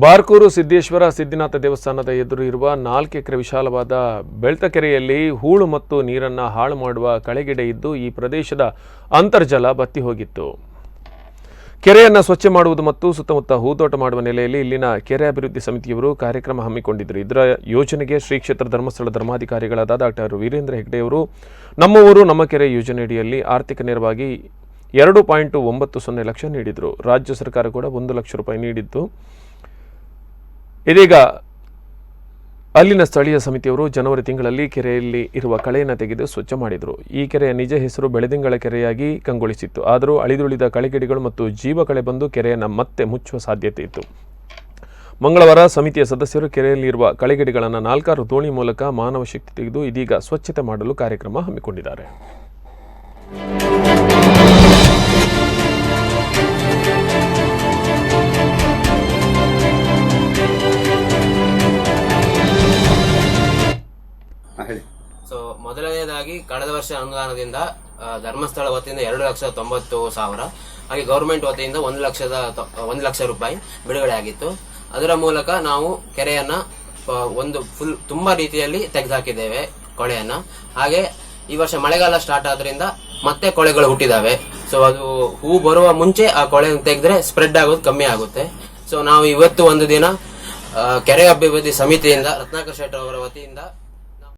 ಬಾರ್ಕೂರು ಸಿದ್ದೇಶ್ವರ ಸಿದ್ಧಿನಾಥ ದೇವಸ್ಥಾನದ ಎದುರು ಇರುವ 4 ಎಕರೆ ವಿಶಾಲವಾದ ಬೆಳ್ತಕೆರೆಯಲ್ಲಿ ಹೂಳು ಮತ್ತು ನೀರನ್ನು ಹಾಳು ಮಾಡುವ ಕಳೆಗಿಡ ಇದ್ದು ಈ ಪ್ರದೇಶದ ಅಂತರ್ಜಲ ಬತ್ತಿ ಹೋಗಿತ್ತು. ಕೆರೆಯನ್ನು ಸ್ವಚ್ಛ ಮಾಡುವುದು ಮತ್ತು ಸುತ್ತಮುತ್ತ ಹೂತೋಟ ಮಾಡುವ ನೆಲೆಯಲ್ಲಿ ಇಲ್ಲಿನ ಕೆರೆ ಅಭಿವೃದ್ಧಿ ಸಮಿತಿಯವರು ಕಾರ್ಯಕ್ರಮ ಹಮ್ಮಿಕೊಂಡಿದ್ದರು. ಇದರ ಯೋಜನೆಗೆ ಶ್ರೀ ಕ್ಷೇತ್ರ ಧರ್ಮಸ್ಥಳ ಧರ್ಮಾಧಿಕಾರಿಗಳಾದ ಡಾಕ್ಟರ್ ವೀರೇಂದ್ರ ಹೆಗ್ಡೆಯವರು ನಮ್ಮ ಊರು ನಮ್ಮ ಕೆರೆ ಯೋಜನೆಯಡಿಯಲ್ಲಿ ಆರ್ಥಿಕ ನೆರವಾಗಿ 2.90 ಲಕ್ಷ ನೀಡಿದರು. ರಾಜ್ಯ ಸರ್ಕಾರ ಕೂಡ 1 ಲಕ್ಷ ರೂಪಾಯಿ ನೀಡಿದ್ದು ಇದೀಗ ಅಲ್ಲಿನ ಸ್ಥಳೀಯ ಸಮಿತಿಯವರು ಜನವರಿ ತಿಂಗಳಲ್ಲಿ ಕೆರೆಯಲ್ಲಿ ಇರುವ ಕಳೆಯನ್ನು ತೆಗೆದು ಸ್ವಚ್ಛ ಮಾಡಿದರು. ಈ ಕೆರೆಯ ನಿಜ ಹೆಸರು ಬೆಳೆದಿಂಗಳ ಕೆರೆಯಾಗಿ ಕಂಗೊಳಿಸಿತ್ತು. ಆದರೂ ಅಳಿದುಳಿದ ಕಳೆಗಿಡಿಗಳು ಮತ್ತು ಜೀವಕಳೆ ಬಂದು ಕೆರೆಯನ್ನು ಮತ್ತೆ ಮುಚ್ಚುವ ಸಾಧ್ಯತೆ ಇತ್ತು. ಮಂಗಳವಾರ ಸಮಿತಿಯ ಸದಸ್ಯರು ಕೆರೆಯಲ್ಲಿರುವ ಕಳೆಗಿಡಿಗಳನ್ನು 4 ದೋಣಿ ಮೂಲಕ ಮಾನವ ಶಕ್ತಿ ತೆಗೆದು ಇದೀಗ ಸ್ವಚ್ಛತೆ ಮಾಡಲು ಕಾರ್ಯಕ್ರಮ ಹಮ್ಮಿಕೊಂಡಿದ್ದಾರೆ. ಮೊದಲನೇದಾಗಿ ಕಳೆದ ವರ್ಷ ಅನುದಾನದಿಂದ ಧರ್ಮಸ್ಥಳ ವತಿಯಿಂದ 2,90,000 ಹಾಗೆ ಗೌರ್ಮೆಂಟ್ ವತಿಯಿಂದ 1 ಲಕ್ಷ ರೂಪಾಯಿ ಬಿಡುಗಡೆ ಆಗಿತ್ತು. ಅದರ ಮೂಲಕ ನಾವು ಕೆರೆಯನ್ನ ಒಂದು ಫುಲ್ ತುಂಬಾ ರೀತಿಯಲ್ಲಿ ತೆಗೆದುಹಾಕಿದ್ದೇವೆ ಕೊಳೆಯನ್ನ. ಹಾಗೆ ಈ ವರ್ಷ ಮಳೆಗಾಲ ಸ್ಟಾರ್ಟ್ ಆದ್ರಿಂದ ಮತ್ತೆ ಕೊಳೆಗಳು ಹುಟ್ಟಿದಾವೆ. ಸೊ ಅದು ಹೂ ಬರುವ ಮುಂಚೆ ಆ ಕೊಳೆಯನ್ನು ತೆಗೆದ್ರೆ ಸ್ಪ್ರೆಡ್ ಆಗೋದು ಕಮ್ಮಿ ಆಗುತ್ತೆ. ಸೊ ನಾವು ಇವತ್ತು ಒಂದು ದಿನ ಕೆರೆ ಅಭಿವೃದ್ಧಿ ಸಮಿತಿಯಿಂದ ರತ್ನಾಕರ್ ಶೆಟ್ಟರ್ ಅವರ ವತಿಯಿಂದ